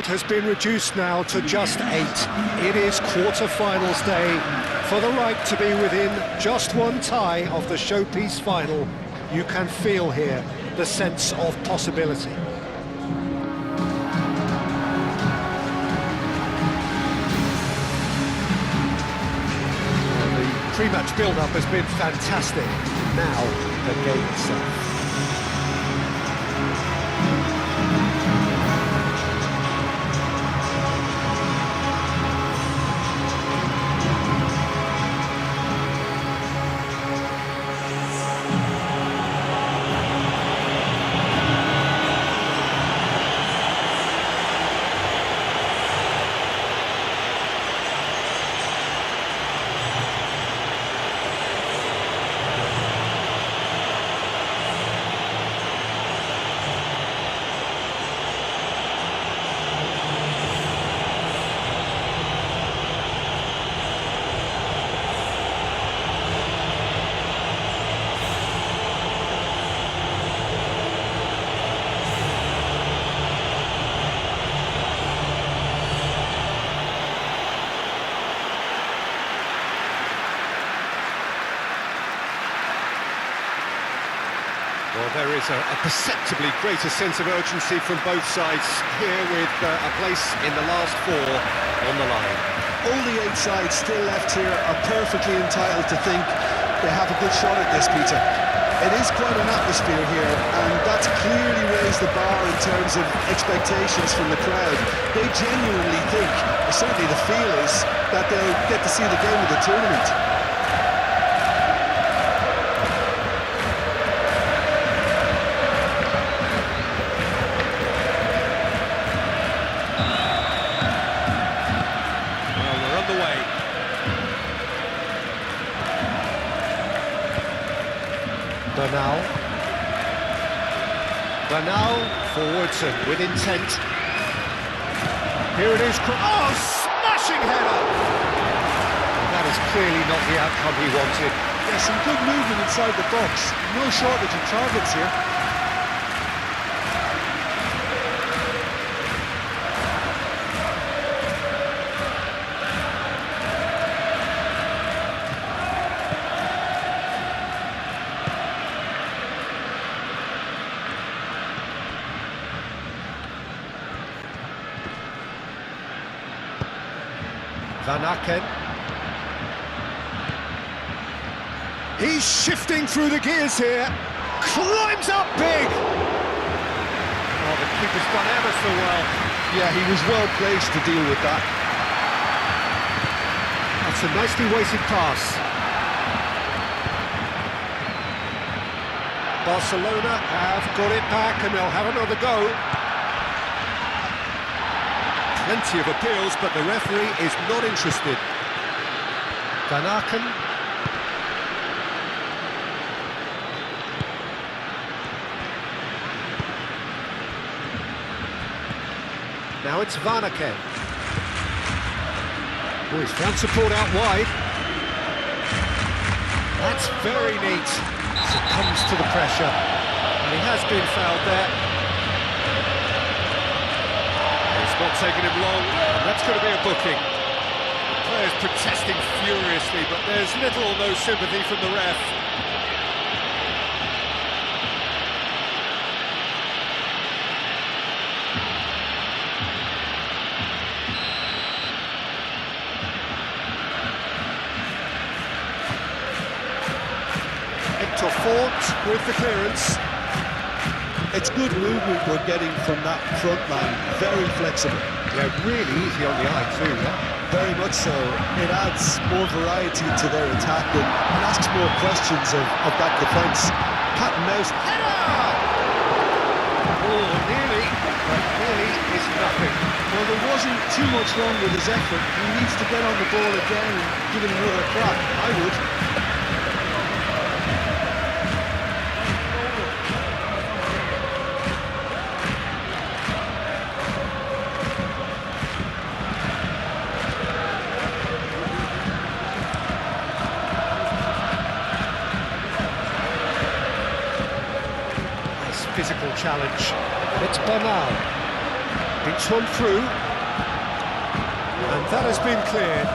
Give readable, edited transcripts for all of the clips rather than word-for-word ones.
field has been reduced now to just 8. It is quarter-finals day for the right to be within just one tie of the showpiece final. You can feel here the sense of possibility. The pre-match build-up has been fantastic. Now, the game itself. Well, there is a perceptibly greater sense of urgency from both sides here with a place in the last 4 on the line. All the 8 sides still left here are perfectly entitled to think they have a good shot at this, Peter. It is quite an atmosphere here, and that's clearly raised the bar in terms of expectations from the crowd. They genuinely think, or certainly the feel is, that they'll get to see the game of the tournament. Bernal forwards and with intent. Here it is. Oh, smashing header! And that is clearly not the outcome he wanted. Yeah, some good movement inside the box. No shortage of targets here. Van Aken. He's shifting through the gears here. Climbs up big. Oh, the keeper's done ever so well. Yeah, he was well placed to deal with that. That's a nicely weighted pass. Barcelona have got it back and they'll have another go. Plenty of appeals, but the referee is not interested. Van Aken. Now it's Van Aken. Oh, he's found support out wide. That's very neat. Succumbs to the pressure. And he has been fouled there. Not taking him long, and that's going to be a booking. The players protesting furiously, but there's little or no sympathy from the ref. Hector Fort with the clearance. It's good movement we're getting from that front man, very flexible. Yeah, really easy on the eye too, yeah? Very much so. It adds more variety to their attack and asks more questions of that defence. Cat and mouse. Oh, nearly, but nearly is nothing. Well, there wasn't too much wrong with his effort. He needs to get on the ball again and give it another crack. I would. Physical challenge. It's Bernal. It's one through, and that has been cleared.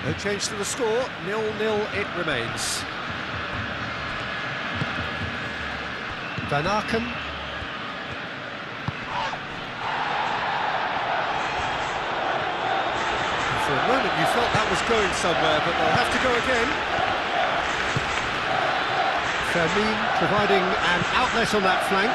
No change to the score, 0-0 it remains. Van Aken. For a moment you felt that was going somewhere, but they'll have to go again. Fermin providing an outlet on that flank.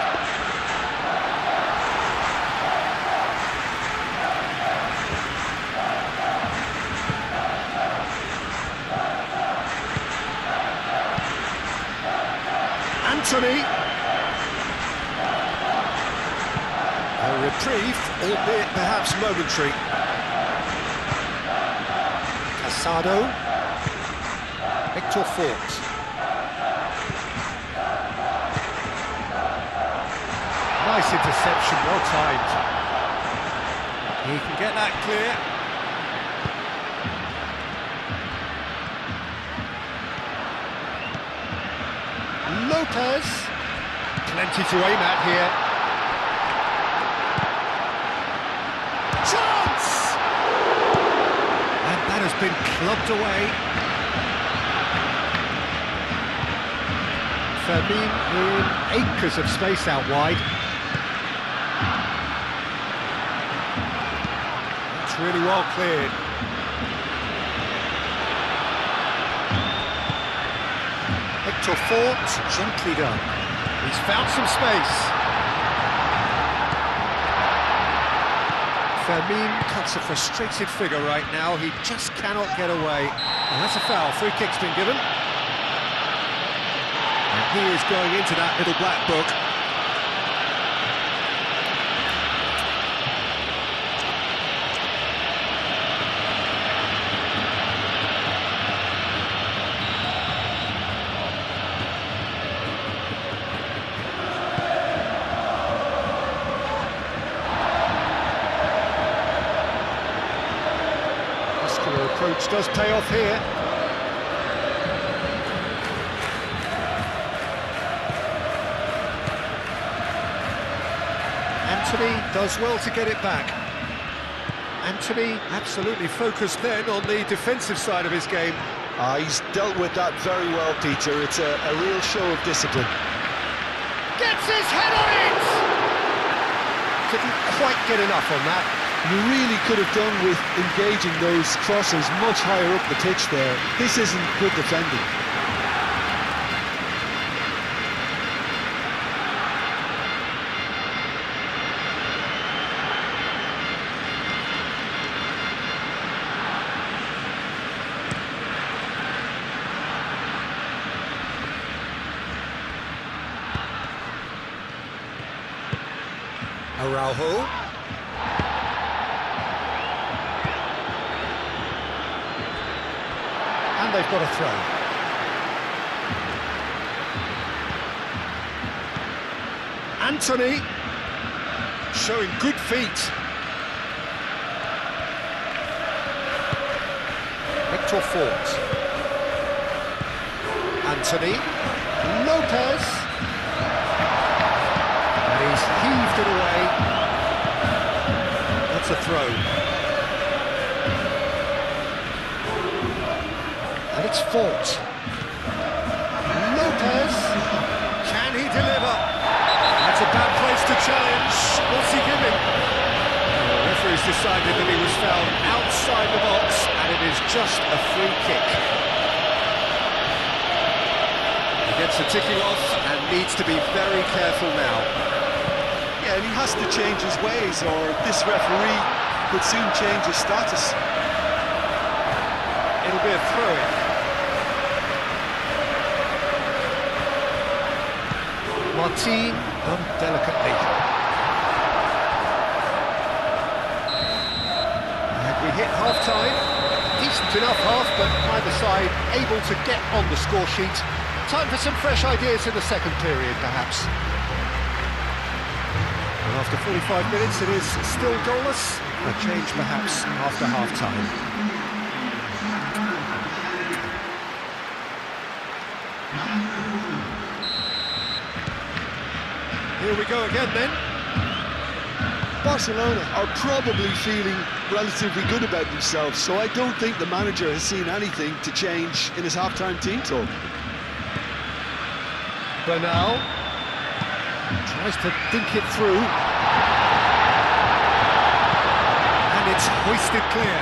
Anthony. A reprieve, albeit perhaps momentary. Casado. Victor Fort. Nice interception, well timed. He can get that clear. Lopez. Plenty to aim at here. Chance! And that has been clubbed away. Fermin in acres of space out wide. That's really well cleared. Victor Fort, gently done. He's found some space. Fermin cuts a frustrated figure right now. He just cannot get away. And that's a foul. Free kick's been given. And he is going into that little black book. Approach does pay off here. Anthony does well to get it back. Anthony absolutely focused then on the defensive side of his game. He's dealt with that very well, Peter. It's a real show of discipline. Gets his head on it! Couldn't quite get enough on that. You really could have done with engaging those crosses much higher up the pitch there. This isn't good defending. Araujo. And they've got a throw. Anthony showing good feet. Victor Fort. Anthony. Lopez. And he's heaved it away. That's a throw. And it's Fort. Lopez. Can he deliver? That's a bad place to challenge. What's he giving? The referee's decided that he was found outside the box, and it is just a free kick. He gets the ticking off and needs to be very careful now. Yeah, and he has to change his ways, or this referee could soon change his status. It'll be a throw-in. Martin, done delicately. And we hit half-time. Decent enough half, but either side able to get on the score sheet. Time for some fresh ideas in the second period, perhaps. Well, After 45 minutes, it is still goalless. A change perhaps after half-time. Here we go again then. Barcelona are probably feeling relatively good about themselves, so I don't think the manager has seen anything to change in his half-time team talk. Bernal tries to dink it through. And it's hoisted clear.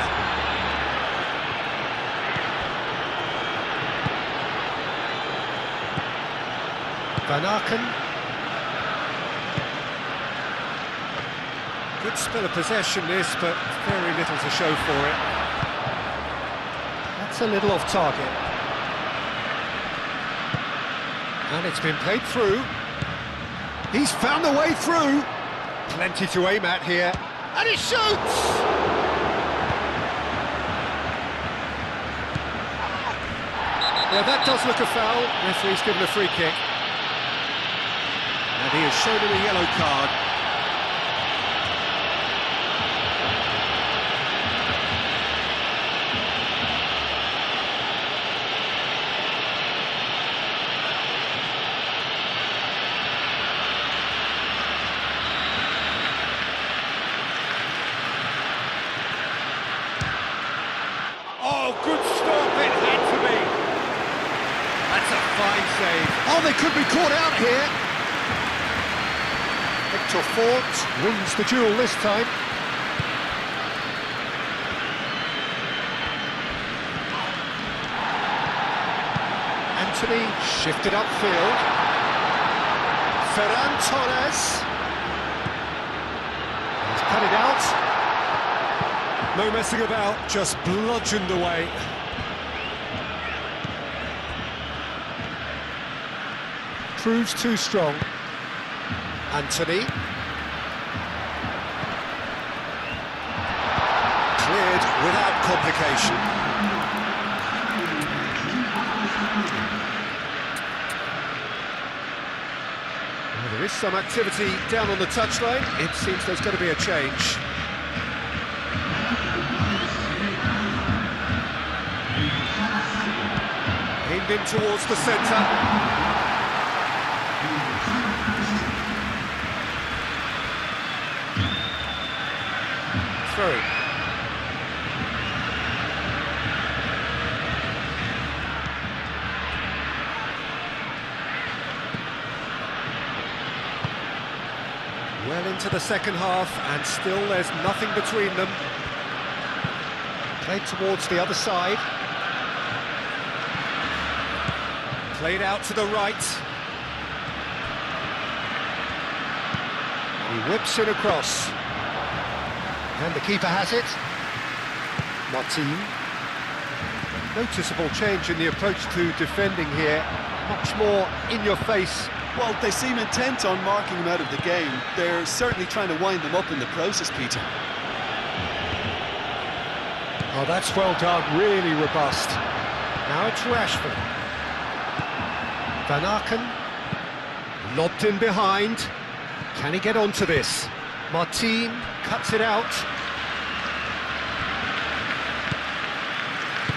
Van Aken. Good spell of possession this, but very little to show for it. That's a little off target. And it's been played through. He's found the way through. Plenty to aim at here. And he shoots! Yeah, that does look a foul. Referee's given a free kick. And he has shown him a yellow card. Oh, good stop, it had to be. That's a fine save. Oh, they could be caught out here. Victor Fort wins the duel this time. Anthony shifted upfield. Ferran Torres. He's cut it out. No messing about, just bludgeoned away. Proves too strong. Anthony. Cleared without complication. Well, there is some activity down on the touchline. It seems there's going to be a change. Aimed in towards the centre. Through. Well into the second half, and still there's nothing between them. Played towards the other side. Played out to the right. He whips it across. And the keeper has it. Martin. Noticeable change in the approach to defending here. Much more in your face. Well, they seem intent on marking him out of the game. They're certainly trying to wind them up in the process, Peter. Oh, that's well done, really robust. Now it's Rashford. Van Aken, lobbed in behind. Can he get onto this? Martin cuts it out.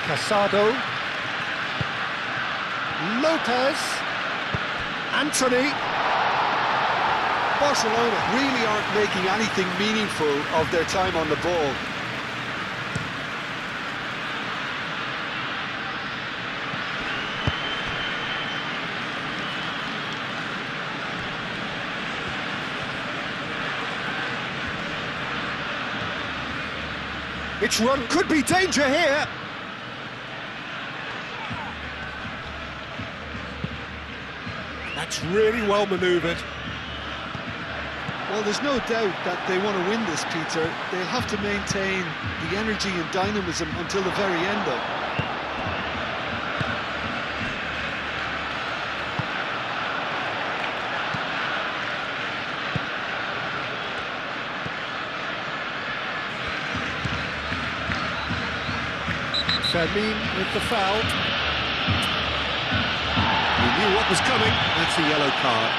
Casado. Lopez. Anthony. Barcelona really aren't making anything meaningful of their time on the ball. It's run, could be danger here. That's really well manoeuvred. Well, there's no doubt that they want to win this, Peter. They'll have to maintain the energy and dynamism until the very end, though. Fermin with the foul. He knew what was coming. That's a yellow card.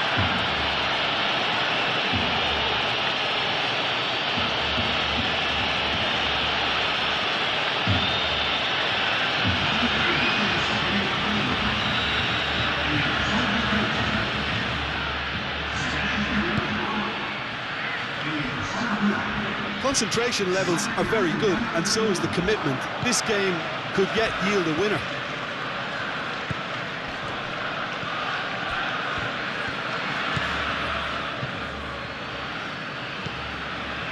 Concentration levels are very good, and so is the commitment. This game could yet yield a winner.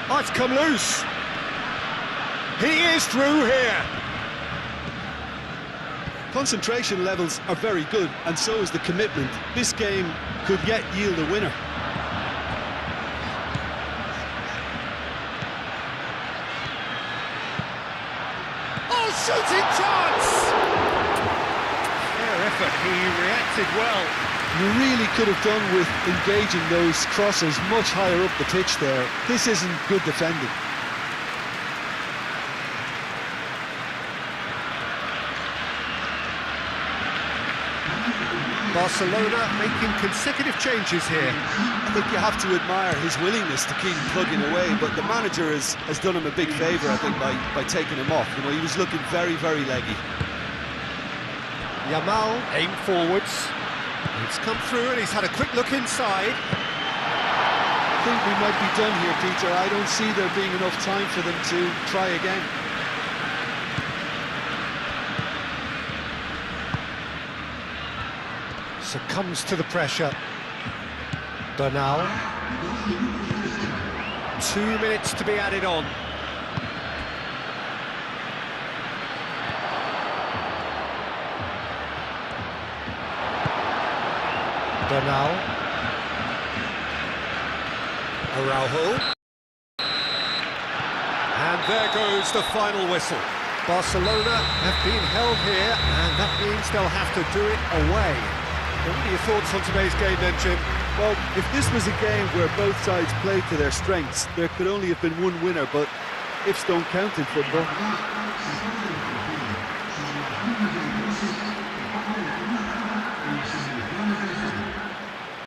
Oh, it's come loose. He is through here. Concentration levels are very good, and so is the commitment. This game could yet yield a winner. Oh, shooting chance! Fair effort, he reacted well. You really could have done with engaging those crosses much higher up the pitch there. This isn't good defending. Barcelona making consecutive changes here. I think you have to admire his willingness to keep plugging away, but the manager has done him a big favour, I think, by taking him off. You know, he was looking very, very leggy. Yamal aim forwards. It's come through and he's had a quick look inside. I think we might be done here, Peter. I don't see there being enough time for them to try again. Succumbs to the pressure. Bernal. 2 minutes to be added on. Bernal. Araujo. And there goes the final whistle. Barcelona have been held here, and that means they'll have to do it away. What are your thoughts on today's game then, Jim? Well, if this was a game where both sides played to their strengths, there could only have been one winner, but ifs don't count in football.